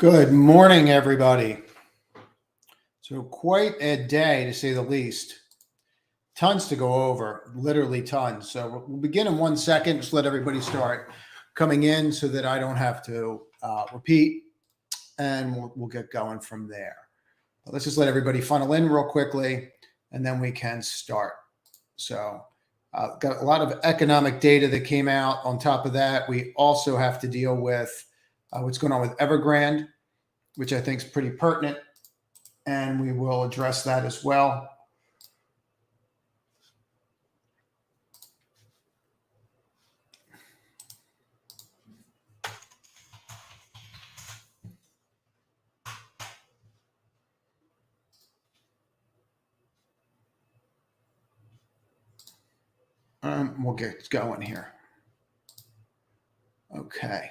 Good morning, everybody. So quite a day, to say the least. Tons to go over, literally tons. So we'll begin in 1 second. Just let everybody start coming in so that I don't have to repeat, and we'll get going from there. But let's just let everybody funnel in real quickly, and then we can start. So got a lot of economic data that came out. On top of that, we also have to deal with what's going on with Evergrande, which I think is pretty pertinent, and we will address that as well. We'll get going here. Okay.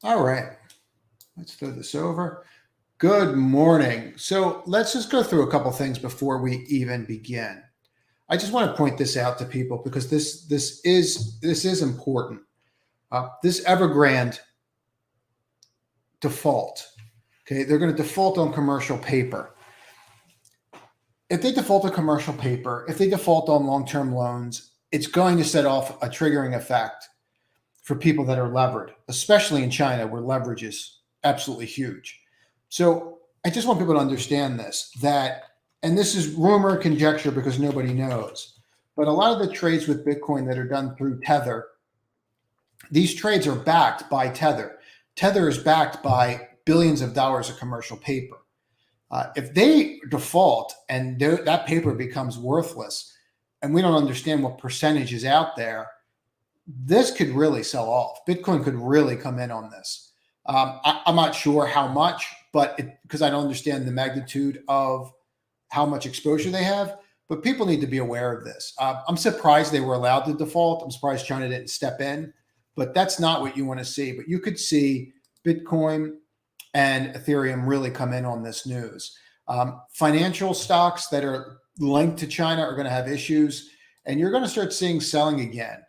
All right. Let's throw this over. Good morning. So let's just go through a couple things before we even begin. I just want to point this out to people because this is important. This Evergrande default. Okay, they're going to default on commercial paper. If they default on commercial paper, if they default on long-term loans, it's going to set off a triggering effect for people that are levered, especially in China where leverage is absolutely huge. So I just want people to understand this, and this is rumor, conjecture, because nobody knows, but a lot of the trades with Bitcoin that are done through Tether, these trades are backed by Tether. Tether is backed by billions of dollars of commercial paper. If they default and that paper becomes worthless, and we don't understand what percentage is out there, this could really sell off. Bitcoin could really come in on this. I'm not sure how much, but because I don't understand the magnitude of how much exposure they have, but people need to be aware of this. I'm surprised they were allowed to default. I'm surprised China didn't step in, but that's not what you want to see. But you could see Bitcoin and Ethereum really come in on this news. Financial stocks that are linked to China are going to have issues, and you're going to start seeing selling again.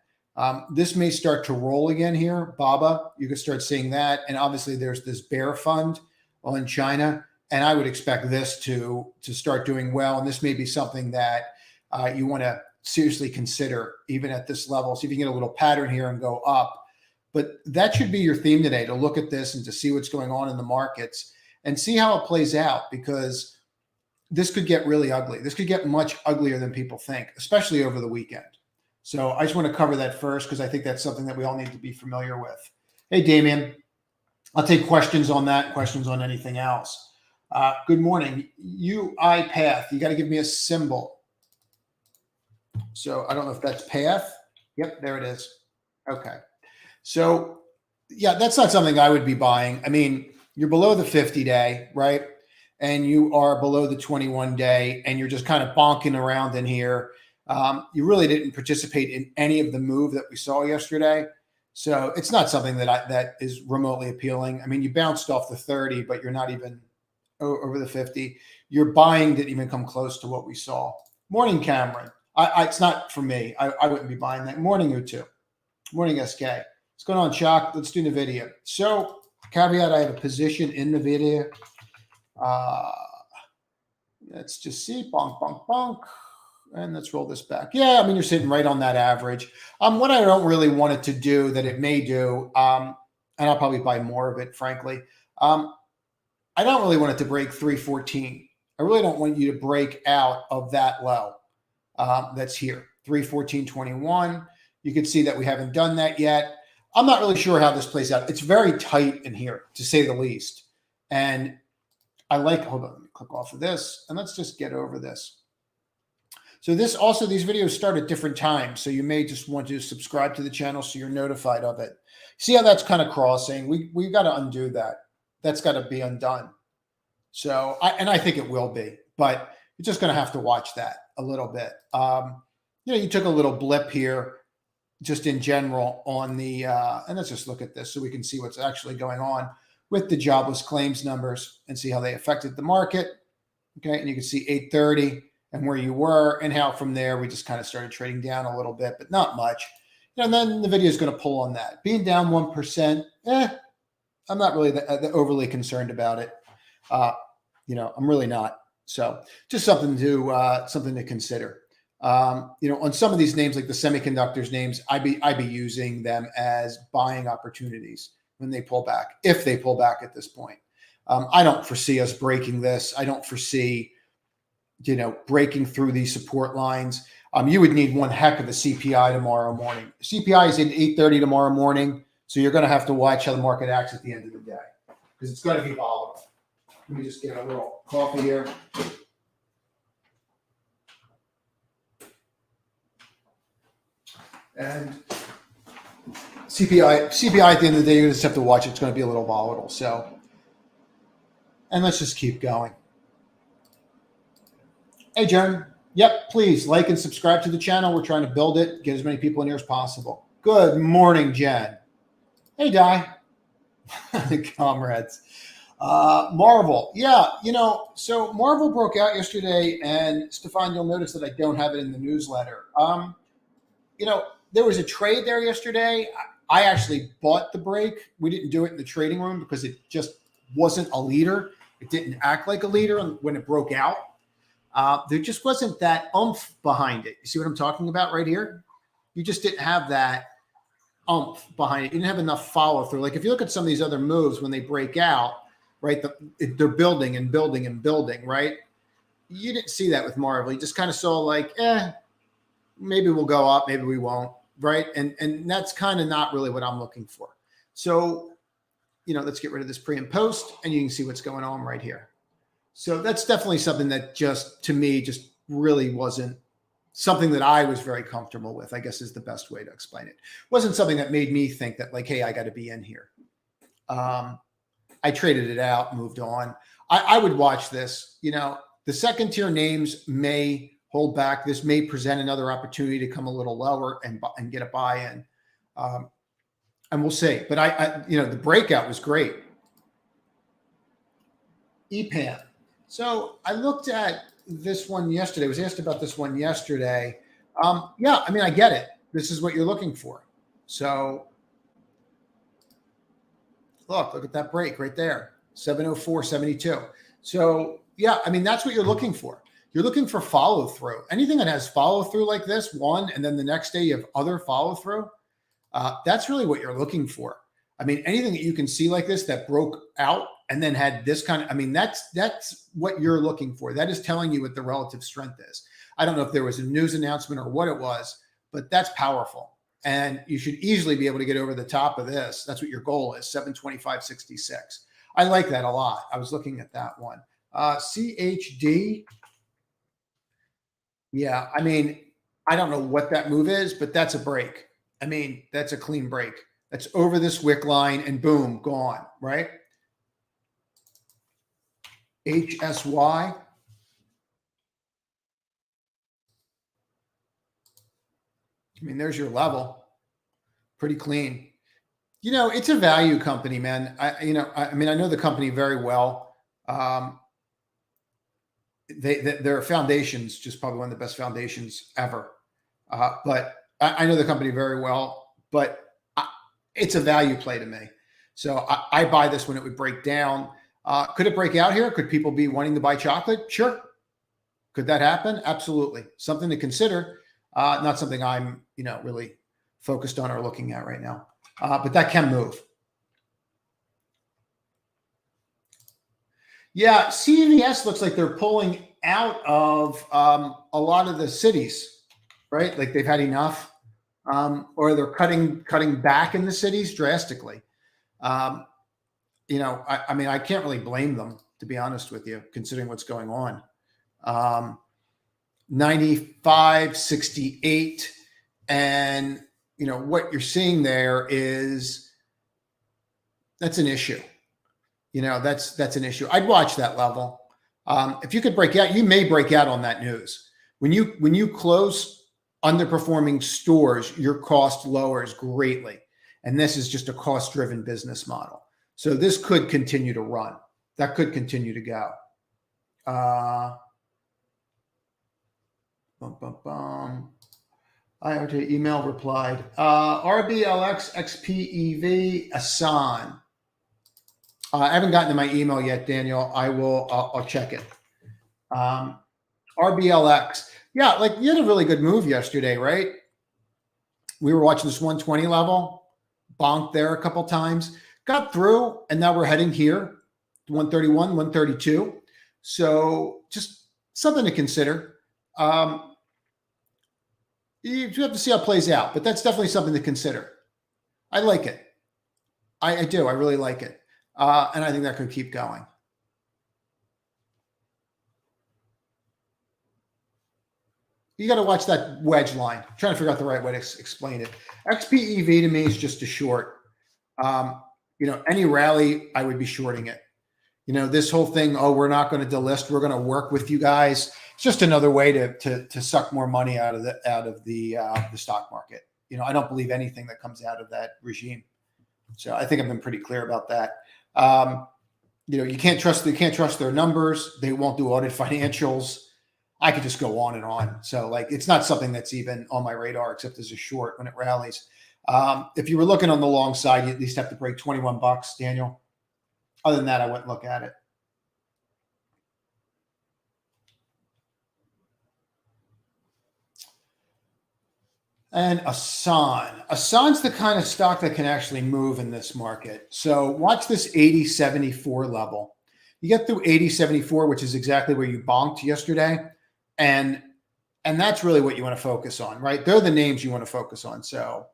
This may start to roll again here. BABA, you can start seeing that. And obviously there's this bear fund on China, and I would expect this to start doing well. And this may be something that you want to seriously consider even at this level. See if you can get a little pattern here and go up. But that should be your theme today, to look at this and to see what's going on in the markets and see how it plays out, because this could get really ugly. This could get much uglier than people think, especially over the weekend. So I just want to cover that first because I think that's something that we all need to be familiar with. Hey, Damien, I'll take questions on that, questions on anything else. Good morning. UiPath, you got to give me a symbol. So I don't know if that's path. Yep, there it is. Okay. So, yeah, that's not something I would be buying. I mean, you're below the 50-day, right? And you are below the 21-day, and you're just kind of bonking around in here. You really didn't participate in any of the move that we saw yesterday. So it's not something that is remotely appealing. I mean, you bounced off the 30, but you're not even over the 50. Your buying didn't even come close to what we saw. Morning, Cameron. It's not for me. I wouldn't be buying that. Morning, U2. Morning, SK. What's going on, Chuck? Let's do NVIDIA. So, caveat, I have a position in NVIDIA. Let's just see. Bonk, bonk, bonk. And let's roll this back. Yeah, I mean, you're sitting right on that average. What I don't really want it to do that it may do, and I'll probably buy more of it, frankly. I don't really want it to break 314. I really don't want you to break out of that low that's here, 314.21. You can see that we haven't done that yet. I'm not really sure how this plays out. It's very tight in here, to say the least. And I like, hold on, let me click off of this, and let's just get over this. So this also, these videos start at different times. So you may just want to subscribe to the channel so you're notified of it. See how that's kind of crossing? We've got to undo that. That's got to be undone. So, I think it will be, but you're just going to have to watch that a little bit. You took a little blip here just in general on the, and let's just look at this so we can see what's actually going on with the jobless claims numbers and see how they affected the market. Okay, and you can see 830 and where you were, and how from there we just kind of started trading down a little bit, but not much. And then the video is going to pull on that. Being down 1%, I'm not really overly concerned about it. Uh, I'm really not. So just something to consider. On some of these names, like the semiconductors names, I'd be using them as buying opportunities when they pull back, if they pull back at this point. I don't foresee us breaking this. I don't foresee, breaking through these support lines. You would need one heck of a CPI tomorrow morning. CPI is at 8:30 tomorrow morning, so you're going to have to watch how the market acts at the end of the day because it's going to be volatile. Let me just get a little coffee here. And CPI at the end of the day, you just have to watch it. It's going to be a little volatile. So, and let's just keep going. Hey, Jen. Yep, please like and subscribe to the channel. We're trying to build it, get as many people in here as possible. Good morning, Jen. Hey, Di. Comrades. Marvel. Yeah, so Marvel broke out yesterday, and Stefan, you'll notice that I don't have it in the newsletter. There was a trade there yesterday. I actually bought the break. We didn't do it in the trading room because it just wasn't a leader. It didn't act like a leader when it broke out. There just wasn't that oomph behind it. You see what I'm talking about right here? You just didn't have that oomph behind it. You didn't have enough follow through. Like if you look at some of these other moves when they break out, right? They're building and building and building, right? You didn't see that with Marvel. You just kind of saw like, maybe we'll go up, maybe we won't, right? And that's kind of not really what I'm looking for. So, let's get rid of this pre and post, and you can see what's going on right here. So that's definitely something that just, to me, just really wasn't something that I was very comfortable with, I guess is the best way to explain it. Wasn't something that made me think that like, hey, I got to be in here. I traded it out, moved on. I would watch this. The second tier names may hold back. This may present another opportunity to come a little lower and get a buy-in. And we'll see. But the breakout was great. EPAM. So I looked at this one yesterday. I was asked about this one yesterday. Yeah, I get it. This is what you're looking for. So look at that break right there, 704.72. So yeah, that's what you're looking for. You're looking for follow through. Anything that has follow through like this one, and then the next day you have other follow through. That's really what you're looking for. Anything that you can see like this that broke out and then had this kind of, that's what you're looking for. That is telling you what the relative strength is. I don't know if there was a news announcement or what it was, but that's powerful. And you should easily be able to get over the top of this. That's what your goal is, 725.66. I like that a lot. I was looking at that one. CHD. Yeah, I don't know what that move is, but that's a break. That's a clean break. That's over this wick line and boom, gone, right? HSY. There's your level. Pretty clean. It's a value company, man. I know the company very well. Their foundation's just probably one of the best foundations ever. But I know the company very well, but it's a value play to me. So I buy this when it would break down. Could it break out here? Could people be wanting to buy chocolate? Sure. Could that happen? Absolutely. Something to consider. Not something I'm, really focused on or looking at right now. But that can move. Yeah, CVS looks like they're pulling out of a lot of the cities, right? Like they've had enough, or they're cutting back in the cities drastically. I can't really blame them, to be honest with you, considering what's going on. 95.68, and what you're seeing there is that's an issue. That's an issue. I'd watch that level. If you could break out, you may break out on that news. When you close underperforming stores, your cost lowers greatly. And this is just a cost-driven business model. So this could continue to run. That could continue to go. IOT email replied. RBLX XPEV Asan. I haven't gotten to my email yet, Daniel. I will. I'll check it. Um, RBLX. Yeah, like you had a really good move yesterday, right? We were watching this 120 level, bonked there a couple times, got through, and now we're heading here, 131, 132. So just something to consider. You have to see how it plays out, but that's definitely something to consider. I like it. I do. I really like it. And I think that could keep going. You got to watch that wedge line. I'm trying to figure out the right way to explain it. XPEV to me is just a short. Any rally, I would be shorting it. This whole thing, oh, we're not going to delist, we're going to work with you guys. It's just another way to suck more money out of the stock market. I don't believe anything that comes out of that regime. So I think I've been pretty clear about that. You can't trust their numbers. They won't do audit financials. I could just go on and on. So it's not something that's even on my radar, except as a short when it rallies. If you were looking on the long side, you at least have to break $21, Daniel. Other than that, I wouldn't look at it. And Asan's the kind of stock that can actually move in this market. So watch this 80.74 level. You get through 80.74, which is exactly where you bonked yesterday. And that's really what you want to focus on, right? They're the names you want to focus on. So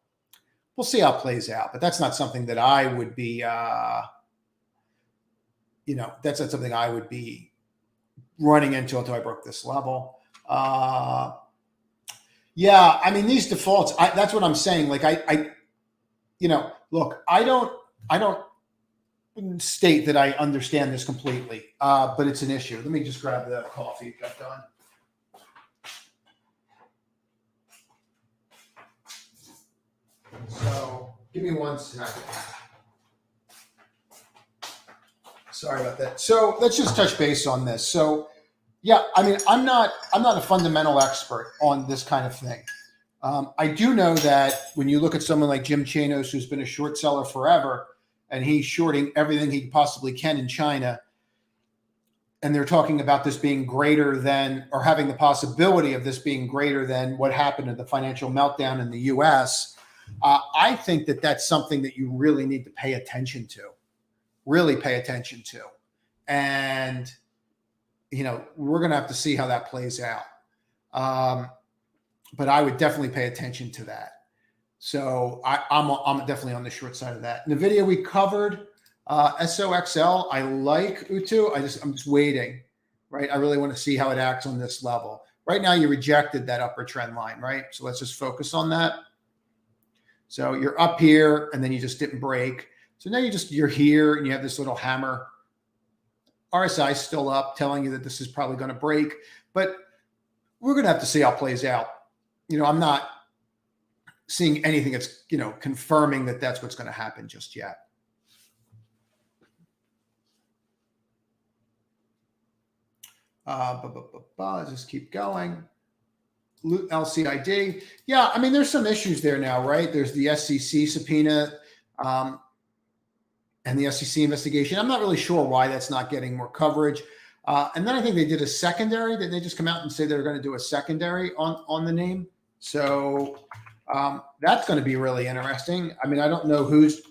we'll see how it plays out. But that's not something that I would be, that's not something I would be running into until I broke this level. Yeah, I mean, these defaults, that's what I'm saying. Look, I don't state that I understand this completely, but it's an issue. Let me just grab the coffee got done. So give me 1 second. Sorry about that. So let's just touch base on this. So yeah, I mean, I'm not a fundamental expert on this kind of thing. I do know that when you look at someone like Jim Chanos, who's been a short seller forever, and he's shorting everything he possibly can in China, and they're talking about this being greater than, or having the possibility of this being greater than what happened at the financial meltdown in the U.S., I think that that's something that you really need to pay attention to. Really pay attention to. And we're going to have to see how that plays out. But I would definitely pay attention to that. So I'm definitely on the short side of that. NVIDIA we covered. SOXL, I like Utu. I'm just waiting, right? I really want to see how it acts on this level. Right now, you rejected that upper trend line, right? So let's just focus on that. So you're up here, and then you just didn't break. So now you're here, and you have this little hammer. RSI is still up, telling you that this is probably going to break, but we're going to have to see how it plays out. I'm not seeing anything that's, confirming that that's what's going to happen just yet. Just keep going. LCID. Yeah, I mean, there's some issues there now, right? There's the SEC subpoena and the SEC investigation. I'm not really sure why that's not getting more coverage. And then I think they did a secondary. Did they just come out and say they're going to do a secondary on the name? So that's going to be really interesting. I mean, I don't know who's,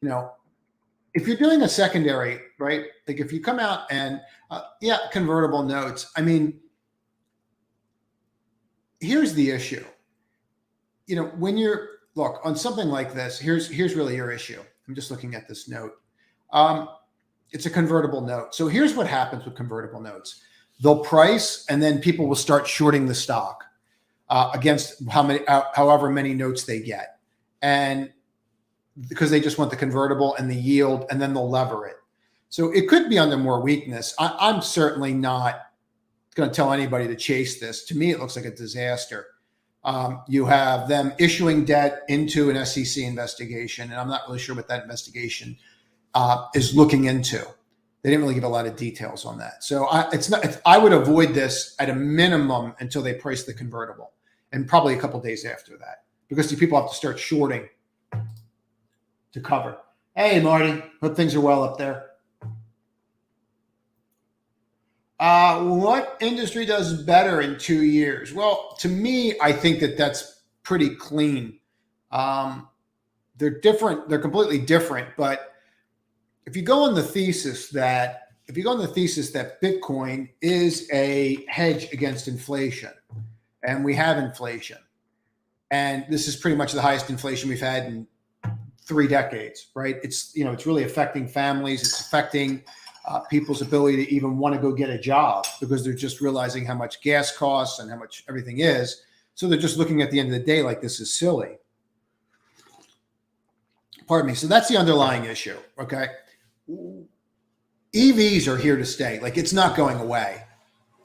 if you're doing a secondary, right? Like if you come out and, convertible notes. I mean, here's the issue. When look on something like this, here's really your issue. I'm just looking at this note. It's a convertible note. So here's what happens with convertible notes. They'll price, and then people will start shorting the stock against however many notes they get. And because they just want the convertible and the yield, and then they'll lever it. So it could be under more weakness. I'm certainly not going to tell anybody to chase this. To me, it looks like a disaster. You have them issuing debt into an SEC investigation, and I'm not really sure what that investigation is looking into. They didn't really give a lot of details on that. So I would avoid this at a minimum until they price the convertible, and probably a couple of days after that, because the people have to start shorting to cover. Hey, Marty. Hope things are well up there. What industry does better in 2 years? Well, to me, I think that that's pretty clean. Um, they're different. They're completely different. But if you go on the thesis that Bitcoin is a hedge against inflation, and we have inflation, and this is pretty much the highest inflation we've had in 3 decades, right? It's really affecting families. It's affecting people's ability to even want to go get a job because they're just realizing how much gas costs and how much everything is. So they're just looking at the end of the day like this is silly. Pardon me. So that's the underlying issue. Okay. EVs are here to stay. Like it's not going away.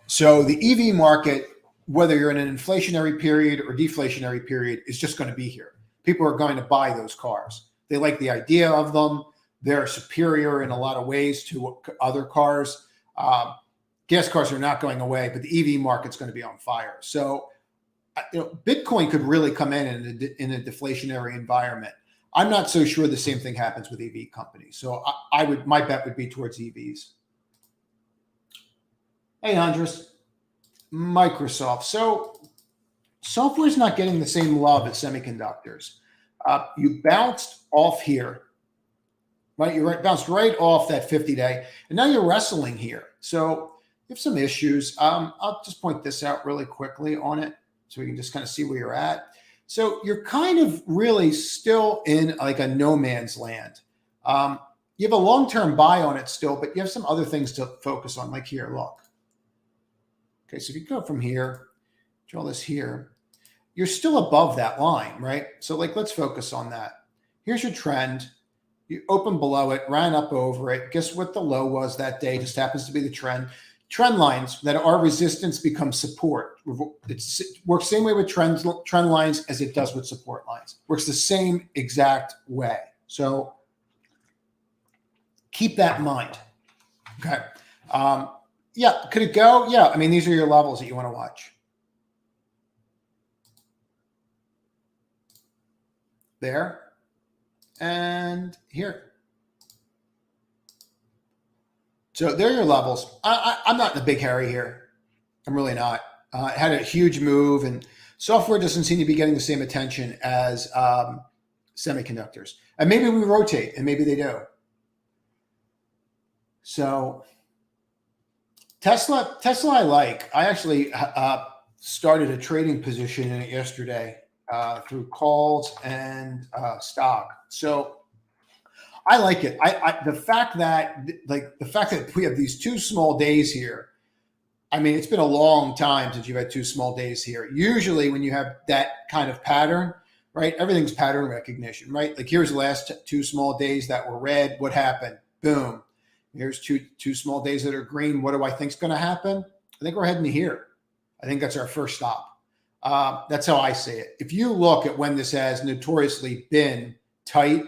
So the EV market, whether you're in an inflationary period or deflationary period, is just going to be here. People are going to buy those cars. They like the idea of them. They're superior in a lot of ways to other cars. Gas cars are not going away, but the EV market's going to be on fire. So, Bitcoin could really come in a deflationary environment. I'm not so sure the same thing happens with EV companies. So, my bet would be towards EVs. Hey, Andres, Microsoft. So, software is not getting the same love as semiconductors. You bounced off here, right? Bounced right off that 50-day, and now you're wrestling here. So you have some issues. I'll just point this out really quickly on it so we can just kind of see where you're at. So you're kind of really still in like a no man's land. You have a long-term buy on it still, but you have some other things to focus on, like here, look. Okay, so if you go from here, draw this here, you're still above that line, right? So like, let's focus on that. Here's your trend. You open below it, ran up over it. Guess what the low was that day? Just happens to be the trend. Trend lines that are resistance become support. It works the same way with trend lines as it does with support lines. Works the same exact way. So keep that in mind. Okay. Yeah. Could it go? Yeah. I mean, these are your levels that you want to watch. There and here. So there are your levels. I'm not in a big hurry here. I'm really not. It had a huge move, and software doesn't seem to be getting the same attention as semiconductors. And maybe we rotate, and maybe they do. So Tesla, I like. I actually started a trading position in it yesterday through calls and stock. So I like it. The fact that we have these two small days here. I mean, it's been a long time since you've had two small days here. Usually, when you have that kind of pattern, right? Everything's pattern recognition, right? Like here's the last two small days that were red. What happened? Boom. Here's two small days that are green. What do I think is going to happen? I think we're heading to here. I think that's our first stop. That's how I see it. If you look at when this has notoriously been tight,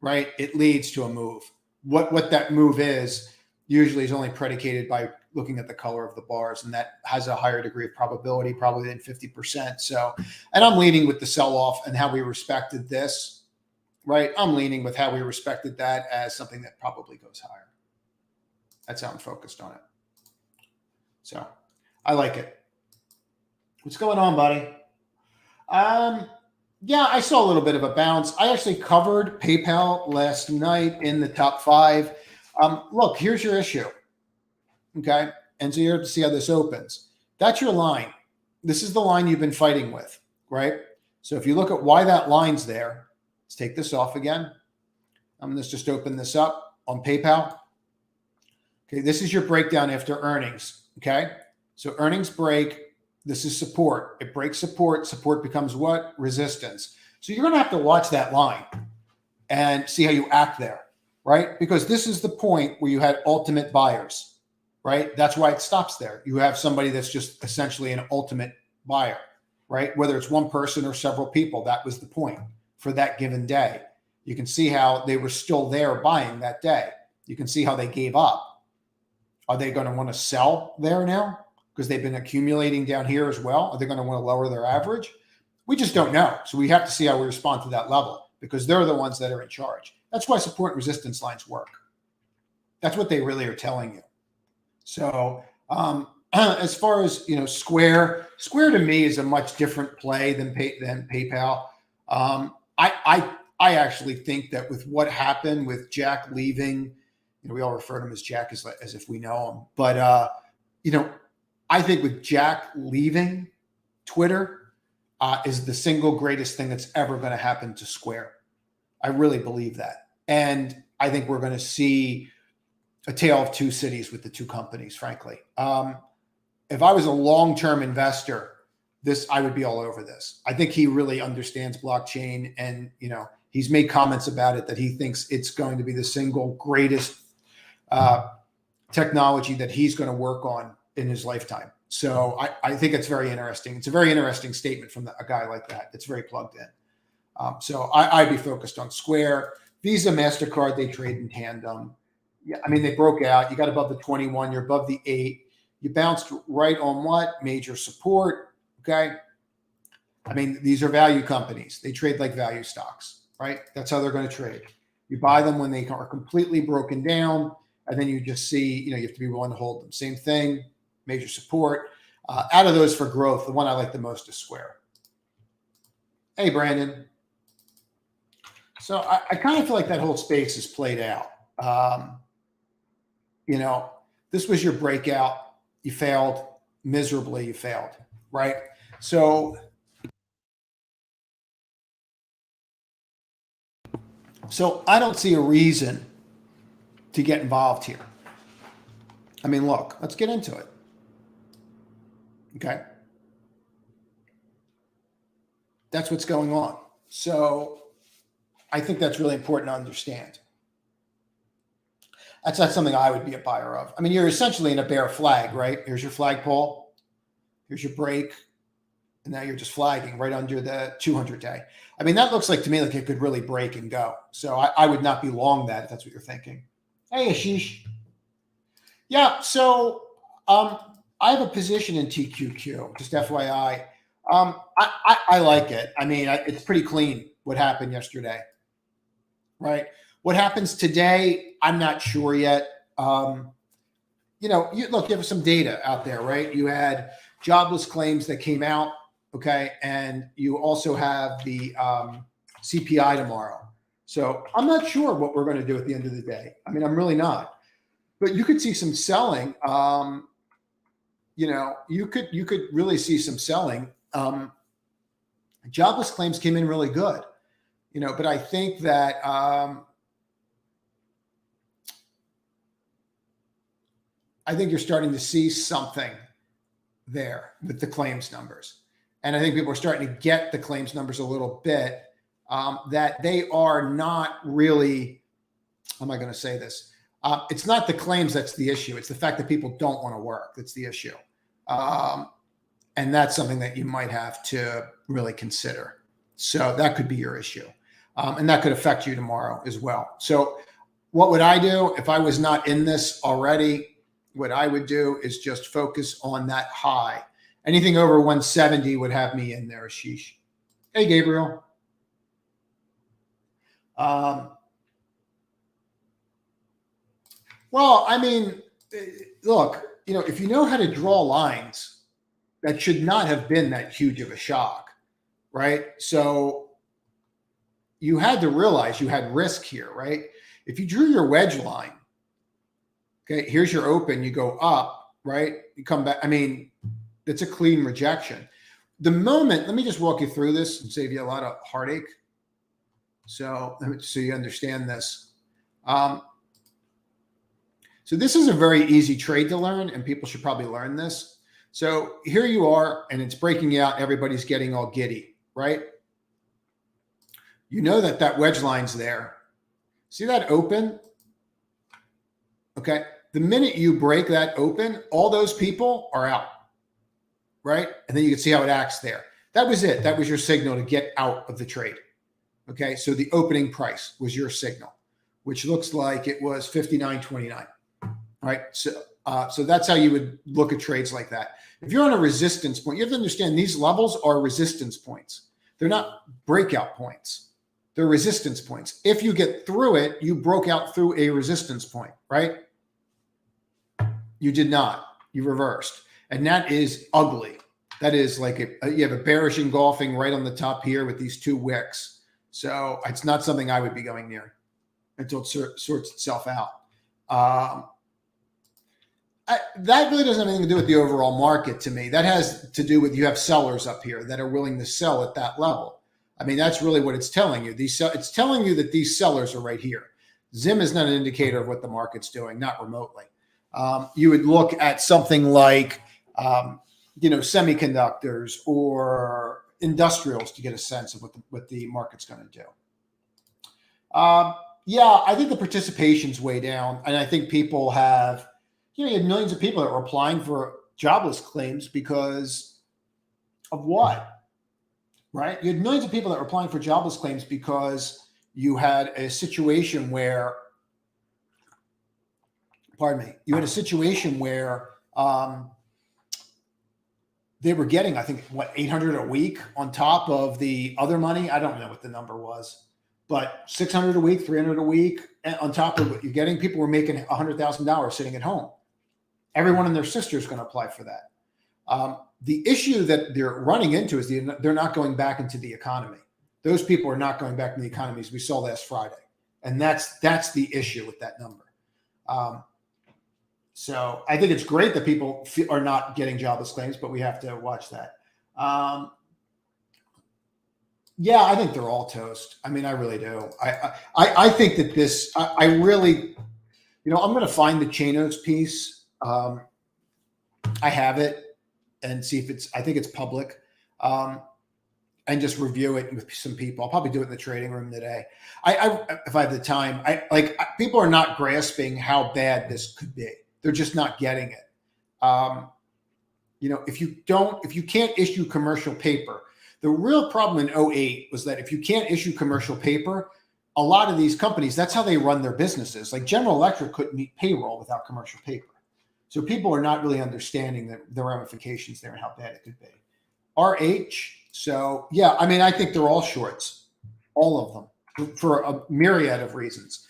right, it leads to a move. What that move is usually is only predicated by looking at the color of the bars, and that has a higher degree of probability, probably than 50%. So, and I'm leaning with the sell-off and how we respected this, right? I'm leaning with how we respected that as something that probably goes higher. That's how I'm focused on it. So I like it. What's going on, buddy? Yeah, I saw a little bit of a bounce. I actually covered PayPal last night in the top 5. Look, here's your issue. Okay. And so you have to see how this opens. That's your line. This is the line you've been fighting with, right? So if you look at why that line's there, let's take this off again. Let's just open this up on PayPal. Okay. This is your breakdown after earnings. Okay. So earnings break. This is support. It breaks support. Support becomes what? Resistance. So you're going to have to watch that line and see how you act there, right? Because this is the point where you had ultimate buyers, right? That's why it stops there. You have somebody that's just essentially an ultimate buyer, right? Whether it's one person or several people, that was the point for that given day. You can see how they were still there buying that day. You can see how they gave up. Are they going to want to sell there now? Because they've been accumulating down here as well. Are they going to want to lower their average? We just don't know. So we have to see how we respond to that level because they're the ones that are in charge. That's why support and resistance lines work. That's what they really are telling you. So as far as Square to me is a much different play than PayPal. I actually think that with what happened with Jack leaving, we all refer to him as Jack as if we know him, but I think with Jack leaving, Twitter is the single greatest thing that's ever going to happen to Square. I really believe that, and I think we're going to see a tale of two cities with the two companies, frankly. If I was a long-term investor, I would be all over this. I think he really understands blockchain, and he's made comments about it that he thinks it's going to be the single greatest technology that he's going to work on in his lifetime. So I think it's very interesting. It's a very interesting statement from a guy like that. It's very plugged in. So I'd be focused on Square. Visa, MasterCard, they trade in tandem. Yeah, I mean, they broke out. You got above the 21. You're above the 8. You bounced right on what? Major support. Okay. I mean, these are value companies. They trade like value stocks, right? That's how they're going to trade. You buy them when they are completely broken down, and then you just see, you have to be willing to hold them. Same thing, major support. Out of those for growth, the one I like the most is Square. Hey, Brandon. So I kind of feel like that whole space is played out. This was your breakout. You failed miserably. You failed, right? So I don't see a reason to get involved here. I mean, look, let's get into it. Okay. That's what's going on. So I think that's really important to understand. That's not something I would be a buyer of. I mean, you're essentially in a bear flag, right? Here's your flagpole. Here's your break. And now you're just flagging right under the 200-day. I mean, that looks like to me like it could really break and go. So I would not be long that if that's what you're thinking. Hey, Ashish. Yeah, so I have a position in TQQ, just FYI. I like it. I mean, it's pretty clean what happened yesterday, right? What happens today, I'm not sure yet. You have some data out there, right? You had jobless claims that came out, okay? And you also have the CPI tomorrow. So I'm not sure what we're going to do at the end of the day. I mean, I'm really not. But you could see some selling. You could really see some selling. Jobless claims came in really good, but I think that I think you're starting to see something there with the claims numbers. And I think people are starting to get the claims numbers a little bit, that they are not really, how am I going to say this? It's not the claims that's the issue. It's the fact that people don't want to work that's the issue. And that's something that you might have to really consider. So that could be your issue. And that could affect you tomorrow as well. So what would I do if I was not in this already? What I would do is just focus on that high. Anything over 170 would have me in there, Ashish. Hey, Gabriel. Well, I mean, look, if you know how to draw lines, that should not have been that huge of a shock, right? So you had to realize you had risk here, right? If you drew your wedge line, okay, here's your open, you go up, right? You come back. I mean, it's a clean rejection. The moment, let me just walk you through this and save you a lot of heartache. So you understand this. So this is a very easy trade to learn, and people should probably learn this. So here you are, and it's breaking out. Everybody's getting all giddy, right? You know that wedge line's there. See that open? Okay. The minute you break that open, all those people are out, right? And then you can see how it acts there. That was it. That was your signal to get out of the trade. Okay. So the opening price was your signal, which looks like it was 59.29. All right. So that's how you would look at trades like that. If you're on a resistance point, you have to understand these levels are resistance points. They're not breakout points. They're resistance points. If you get through it, you broke out through a resistance point, right? You did not. You reversed. And that is ugly. That is like you have a bearish engulfing right on the top here with these two wicks. So it's not something I would be going near until it sorts itself out. That really doesn't have anything to do with the overall market to me. That has to do with you have sellers up here that are willing to sell at that level. I mean, that's really what it's telling you. It's telling you that these sellers are right here. Zim is not an indicator of what the market's doing, not remotely. You would look at something like, semiconductors or industrials to get a sense of what the market's going to do. I think the participation's way down, and I think people have, you had millions of people that were applying for jobless claims because of what? Right? You had millions of people that were applying for jobless claims because you had a situation where, you had a situation where they were getting, I think, $800 a week on top of the other money. I don't know what the number was, but $600 a week, $300 a week on top of what you're getting. People were making $100,000 sitting at home. Everyone and their sister is going to apply for that. The issue that they're running into is they're not going back into the economy. Those people are not going back into the economy, as we saw last Friday. And that's the issue with that number. So I think it's great that people are not getting jobless claims, but we have to watch that. I think they're all toast. I mean, I really do. I think that this, I really, I'm going to find the Chanos piece. I have it and see if I think it's public, and just review it with some people. I'll probably do it in the trading room today. If I have the time, people are not grasping how bad this could be. They're just not getting it. If you can't issue commercial paper, the real problem in 2008 was that if you can't issue commercial paper, a lot of these companies, that's how they run their businesses. Like General Electric couldn't meet payroll without commercial paper. So people are not really understanding the ramifications there and how bad it could be. RH, so I think they're all shorts, all of them, for a myriad of reasons.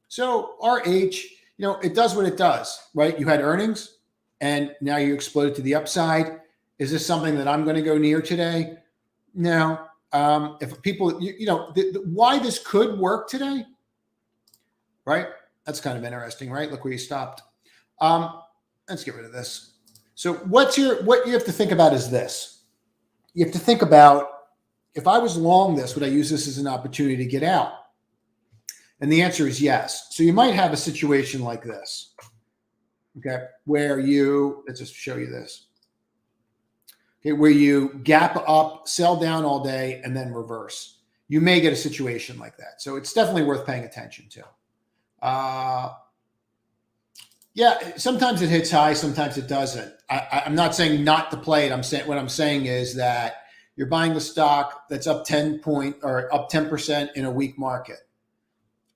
So RH, it does what it does, right? You had earnings, and now you exploded to the upside. Is this something that I'm going to go near today? No. If people, why this could work today, right? That's kind of interesting, right? Look where you stopped. Let's get rid of this. So what you have to think about is this. You have to think about, if I was long this, would I use this as an opportunity to get out? And the answer is yes. So you might have a situation like this, okay, where let's just show you this. Okay, where you gap up, sell down all day, and then reverse. You may get a situation like that. So it's definitely worth paying attention to. Sometimes it hits high, sometimes it doesn't. I'm not saying not to play it. What I'm saying is that you're buying the stock that's up 10% in a weak market.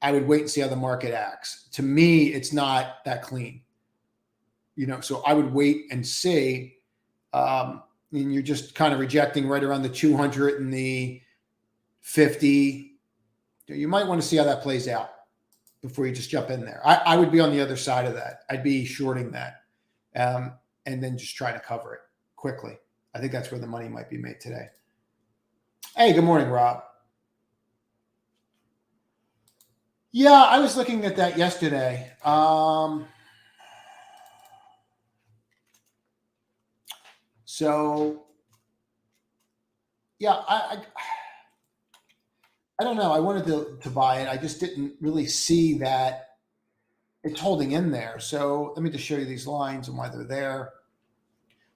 I would wait and see how the market acts. To me, it's not that clean. So I would wait and see. And you're just kind of rejecting right around the 200 and the 50. You might want to see how that plays out before you just jump in there. I would be on the other side of that. I'd be shorting that, and then just try to cover it quickly. I think that's where the money might be made today. Hey, good morning, Rob. I was looking at that yesterday. I don't know. I wanted to buy it. I just didn't really see that it's holding in there. So let me just show you these lines and why they're there.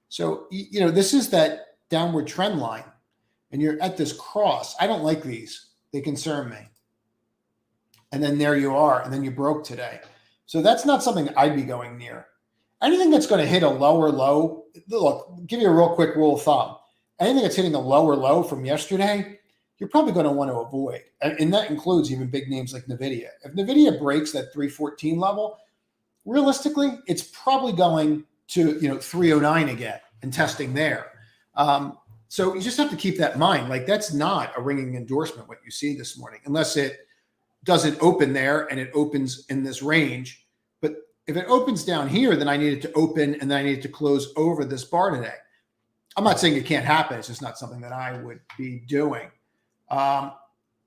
So, this is that downward trend line, and you're at this cross. I don't like these. They concern me. And then there you are, and then you broke today. So that's not something I'd be going near. Anything that's going to hit a lower low, look, give you a real quick rule of thumb. Anything that's hitting a lower low from yesterday, you're probably going to want to avoid. And that includes even big names like NVIDIA. If NVIDIA breaks that 314 level, realistically, it's probably going to 309 again and testing there. So you just have to keep that in mind. Like, that's not a ringing endorsement what you see this morning, unless it doesn't open there and it opens in this range. But if it opens down here, then I need it to open and then I need it to close over this bar today. I'm not saying it can't happen. It's just not something that I would be doing.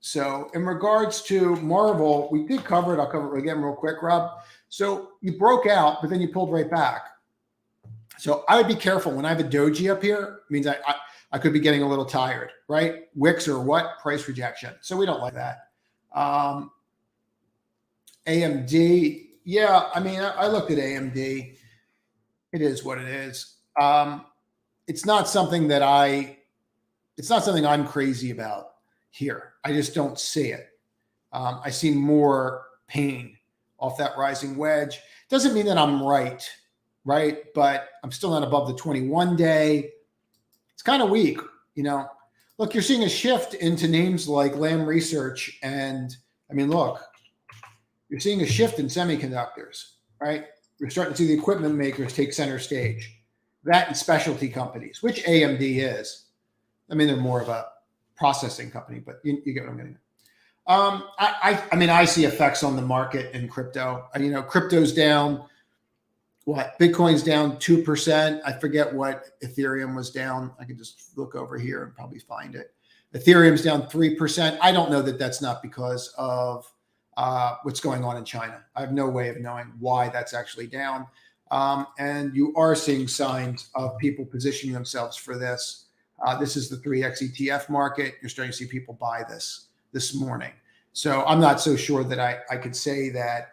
So in regards to Marvel, we did cover it. I'll cover it again real quick, Rob. So you broke out, but then you pulled right back. So I would be careful. When I have a doji up here, it means I could be getting a little tired, right? Wicks or what? Price rejection. So we don't like that. AMD. Yeah, I mean, I looked at AMD. It is what it is. It's not something I'm crazy about here. I just don't see it. I see more pain off that rising wedge. Doesn't mean that I'm right? But I'm still not above the 21-day. It's kind of weak, Look, you're seeing a shift into names like Lam Research, and I mean, look, you're seeing a shift in semiconductors, right? You're starting to see the equipment makers take center stage. That and specialty companies, which AMD is. I mean, they're more of a processing company, but you get what I'm getting at. I mean, I see effects on the market in crypto. Crypto's down. What? Bitcoin's down 2%. I forget what Ethereum was down. I can just look over here and probably find it. Ethereum's down 3%. I don't know that that's not because of what's going on in China. I have no way of knowing why that's actually down. And you are seeing signs of people positioning themselves for this. This is the 3x ETF market. You're starting to see people buy this morning. So I'm not so sure that I could say that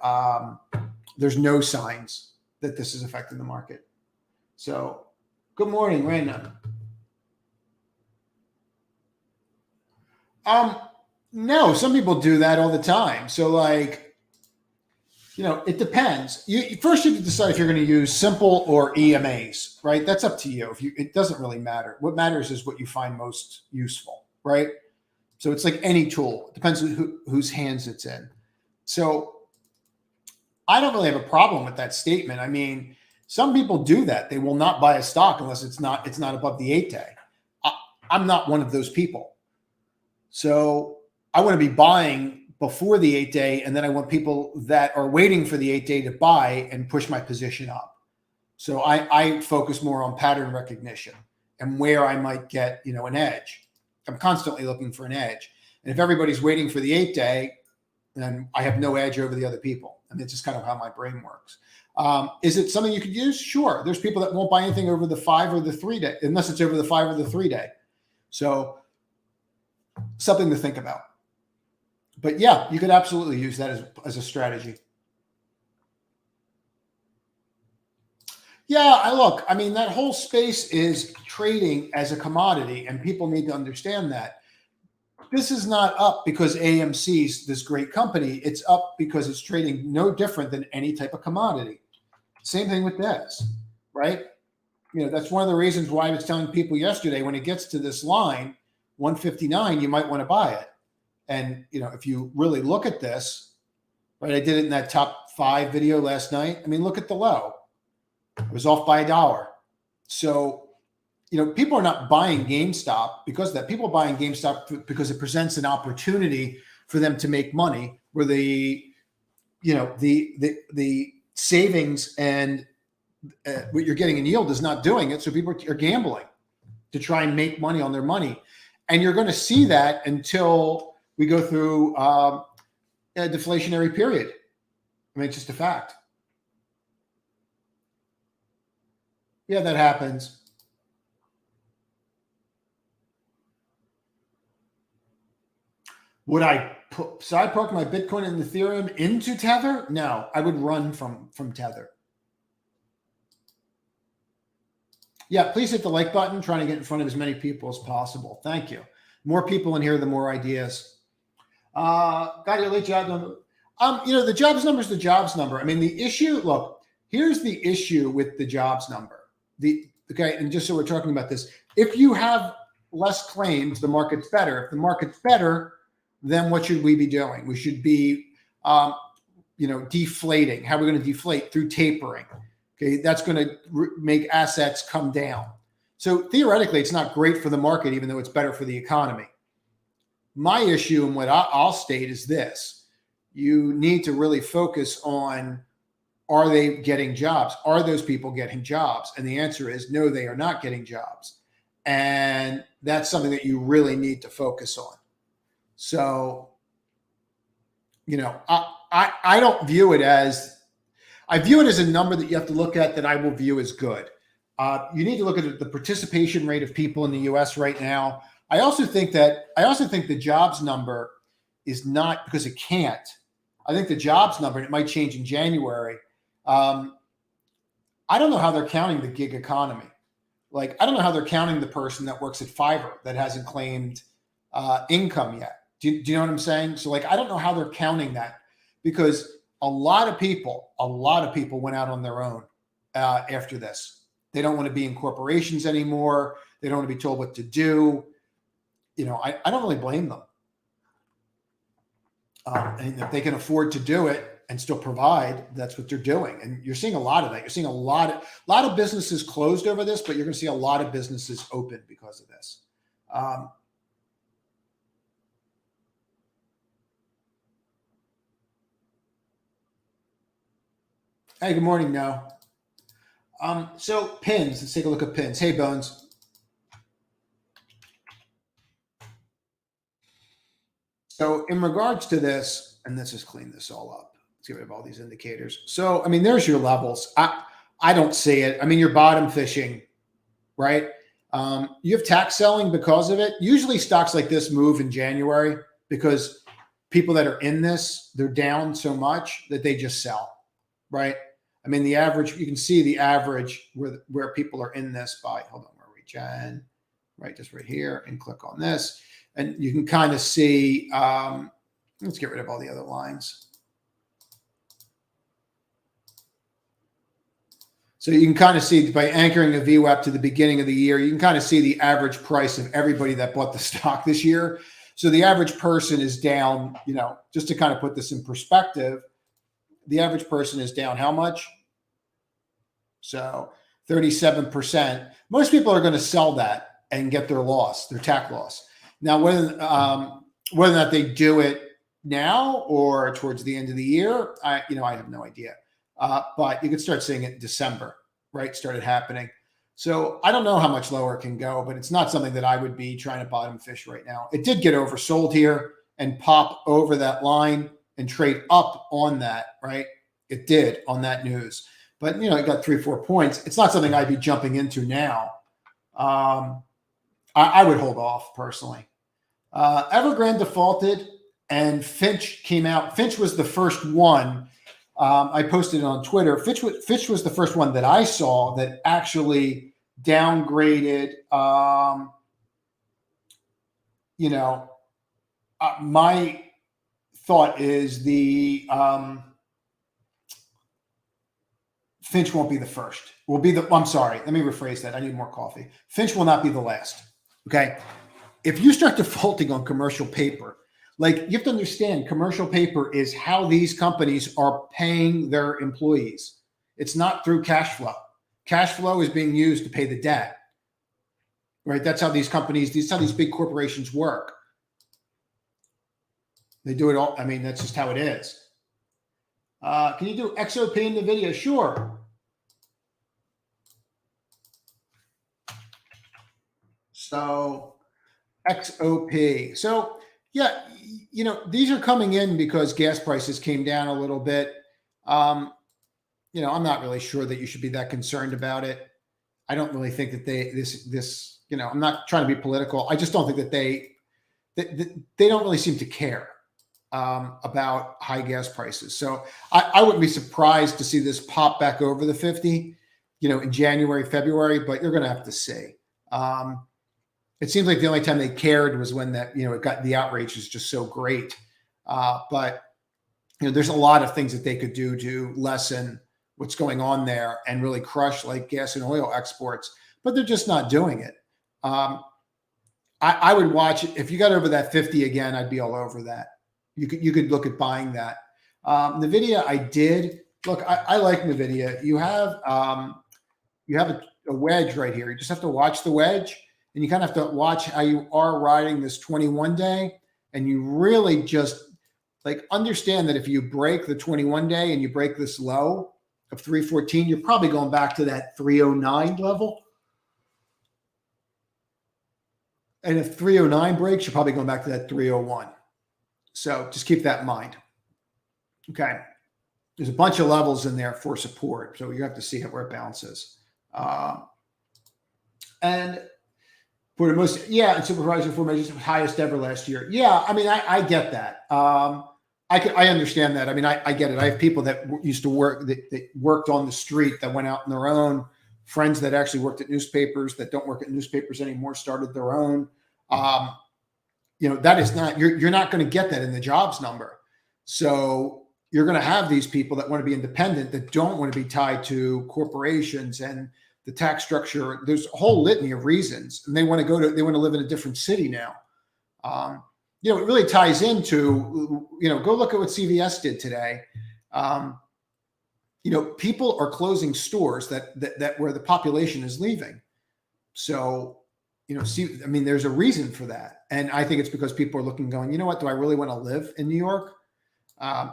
there's no signs that this is affecting the market. So good morning, Raina. No, some people do that all the time. So it depends. First you have to decide if you're going to use simple or EMAs, right? That's up to you. It doesn't really matter. What matters is what you find most useful, right? So it's like any tool. It depends on whose hands it's in. So I don't really have a problem with that statement. I mean, some people do that. They will not buy a stock unless it's not above the 8-day. I'm not one of those people. So I want to be buying before the 8-day, and then I want people that are waiting for the 8-day to buy and push my position up. So I focus more on pattern recognition and where I might get, an edge. I'm constantly looking for an edge. And if everybody's waiting for the 8-day, then I have no edge over the other people. I mean, it's just kind of how my brain works. Is it something you could use? Sure. There's people that won't buy anything over the 5 or the 3-day, unless it's over the 5 or the 3-day. So something to think about. But yeah, you could absolutely use that as a strategy. Yeah, I mean, that whole space is trading as a commodity, and people need to understand that. This is not up because AMC's this great company. It's up because it's trading no different than any type of commodity. Same thing with this, right? That's one of the reasons why I was telling people yesterday, when it gets to this line, 159, you might want to buy it. And, if you really look at this, right, I did it in that top 5 video last night. I mean, look at the low. It was off by $1. So, people are not buying GameStop because of that. People are buying GameStop because it presents an opportunity for them to make money, where the savings and what you're getting in yield is not doing it. So people are gambling to try and make money on their money. And you're going to see that until we go through a deflationary period. I mean, it's just a fact. Yeah, that happens. Would I side park my Bitcoin and Ethereum into Tether? No, I would run from Tether. Yeah, please hit the like button. Trying to get in front of as many people as possible. Thank you. More people in here, the more ideas. Got your late job number. The jobs number is the jobs number. I mean, the issue, look, here's the issue with the jobs number. Okay, and just so we're talking about this, if you have less claims, the market's better. If the market's better, then what should we be doing? We should be, deflating. How are we going to deflate? Through tapering. Okay, that's going to make assets come down. So theoretically, it's not great for the market, even though it's better for the economy. My issue and what I'll state is this: you need to really focus on, are they getting jobs? Are those people getting jobs? And the answer is no, they are not getting jobs. And that's something that you really need to focus on. So, I don't view it as, I view it as a number that you have to look at that I will view as good. You need to look at the participation rate of people in the U.S. right now. I also think the jobs number is not, because it can't. I think the jobs number, and it might change in January. I don't know how they're counting the gig economy. Like, I don't know how they're counting the person that works at Fiverr that hasn't claimed income yet. Do you know what I'm saying? So, like, I don't know how they're counting that, because a lot of people went out on their own after this. They don't want to be in corporations anymore. They don't want to be told what to do. I don't really blame them. And if they can afford to do it and still provide, that's what they're doing. And you're seeing a lot of that. You're seeing a lot of businesses closed over this, but you're going to see a lot of businesses open because of this. Hey, good morning, No. So pins, let's take a look at pins. Hey, Bones. So in regards to this, and let's just clean this all up. Let's get rid of all these indicators. So, I mean, there's your levels. I don't see it. I mean, you're bottom fishing, right? You have tax selling because of it. Usually stocks like this move in January because people that are in this, they're down so much that they just sell, right? I mean, the average, you can see the average where people are in this by, hold on, where are we, Jen? Right, just right here, and click on this. And you can kind of see, let's get rid of all the other lines. So you can kind of see by anchoring a VWAP to the beginning of the year, you can kind of see the average price of everybody that bought the stock this year. So the average person is down, just to kind of put this in perspective, the average person is down how much? So 37%. Most people are going to sell that and get their loss, their tax loss. Now, whether or not they do it now or towards the end of the year, I have no idea. But you could start seeing it in December, right? Started happening. So I don't know how much lower it can go, but it's not something that I would be trying to bottom fish right now. It did get oversold here and pop over that line and trade up on that, right? It did on that news. But, it got 3-4 points. It's not something I'd be jumping into now. I would hold off personally. Evergrande defaulted and Finch came out. Finch was the first one. I posted it on Twitter. Finch was the first one that I saw that actually downgraded. My thought is the Finch won't be the first. I'm sorry. Let me rephrase that. I need more coffee. Finch will not be the last. Okay. If you start defaulting on commercial paper, like, you have to understand, commercial paper is how these companies are paying their employees. It's not through cash flow. Cash flow is being used to pay the debt, right? That's how these big corporations work. They do it all. I mean, that's just how it is. Can you do XOP in the video? Sure. So XOP. So yeah, these are coming in because gas prices came down a little bit. I'm not really sure that you should be that concerned about it. I don't really think that I'm not trying to be political. I just don't think that they don't really seem to care about high gas prices. So I wouldn't be surprised to see this pop back over the 50, in January, February, but you're going to have to see. It seems like the only time they cared was when it got, the outrage is just so great. But there's a lot of things that they could do to lessen what's going on there and really crush like gas and oil exports, but they're just not doing it. I would watch it. If you got over that 50 again, I'd be all over that. You could look at buying that. NVIDIA, I did look. I like NVIDIA. You have a wedge right here. You just have to watch the wedge, and you kind of have to watch how you are riding this 21 day. And you really just like understand that if you break the 21 day and you break this low of 314, you're probably going back to that 309 level. And if 309 breaks, you're probably going back to that 301. So just keep that in mind. Okay. There's a bunch of levels in there for support. So you have to see where it bounces. And for the most, and supervisory formation was highest ever last year. Yeah, I mean, I get that. I understand that. I mean, I get it. I have people that used to work, that worked on the street, that went out on their own, friends that actually worked at newspapers that don't work at newspapers anymore, started their own. That is not, you're not going to get that in the jobs number. So you're going to have these people that want to be independent, that don't want to be tied to corporations and the tax structure. There's a whole litany of reasons, and they want to live in a different city now. It really ties into, go look at what CVS did today. People are closing stores that where the population is leaving. So, there's a reason for that. And I think it's because people are looking, going, you know what, do I really want to live in New York? I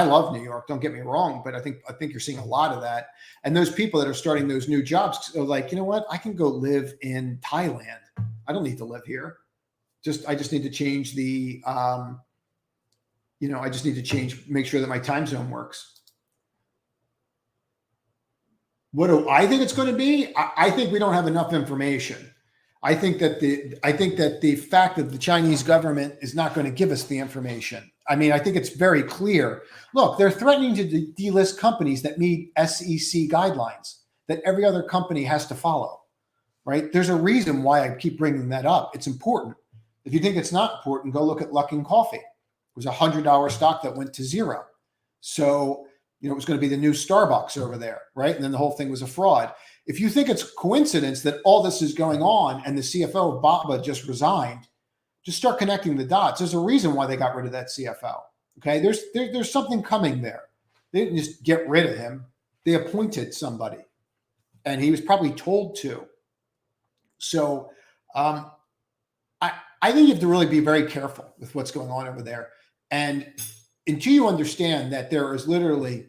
love New York, don't get me wrong, but I think you're seeing a lot of that. And those people that are starting those new jobs are like, you know what, I can go live in Thailand. I don't need to live here. I just need to change make sure that my time zone works. What do I think it's going to be? I think we don't have enough information. I think that the fact that the Chinese government is not going to give us the information. I mean, I think it's very clear. Look, they're threatening to delist companies that meet SEC guidelines that every other company has to follow, right? There's a reason why I keep bringing that up. It's important. If you think it's not important, go look at Luckin Coffee. It was a $100 stock that went to zero. So, it was going to be the new Starbucks over there, right? And then the whole thing was a fraud. If you think it's coincidence that all this is going on and the CFO of Baba just resigned, just start connecting the dots. There's a reason why they got rid of that CFO. Okay, there's something coming there. They didn't just get rid of him. They appointed somebody, and he was probably told to. So I think you have to really be very careful with what's going on over there. And until you understand that there is literally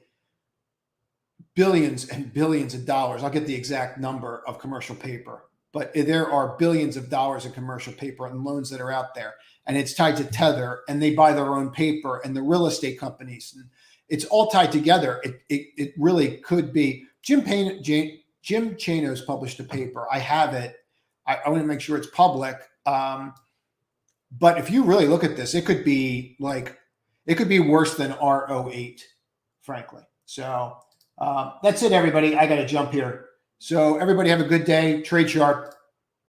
billions and billions of dollars, I'll get the exact number of commercial paper, but there are billions of dollars of commercial paper and loans that are out there, and it's tied to Tether, and they buy their own paper, and the real estate companies, and it's all tied together. It really could be. Jim Chanos published a paper. I have it. I want to make sure it's public. But if you really look at this, it could be worse than R08, frankly. So that's it, everybody. I got to jump here. So everybody have a good day. Trade sharp.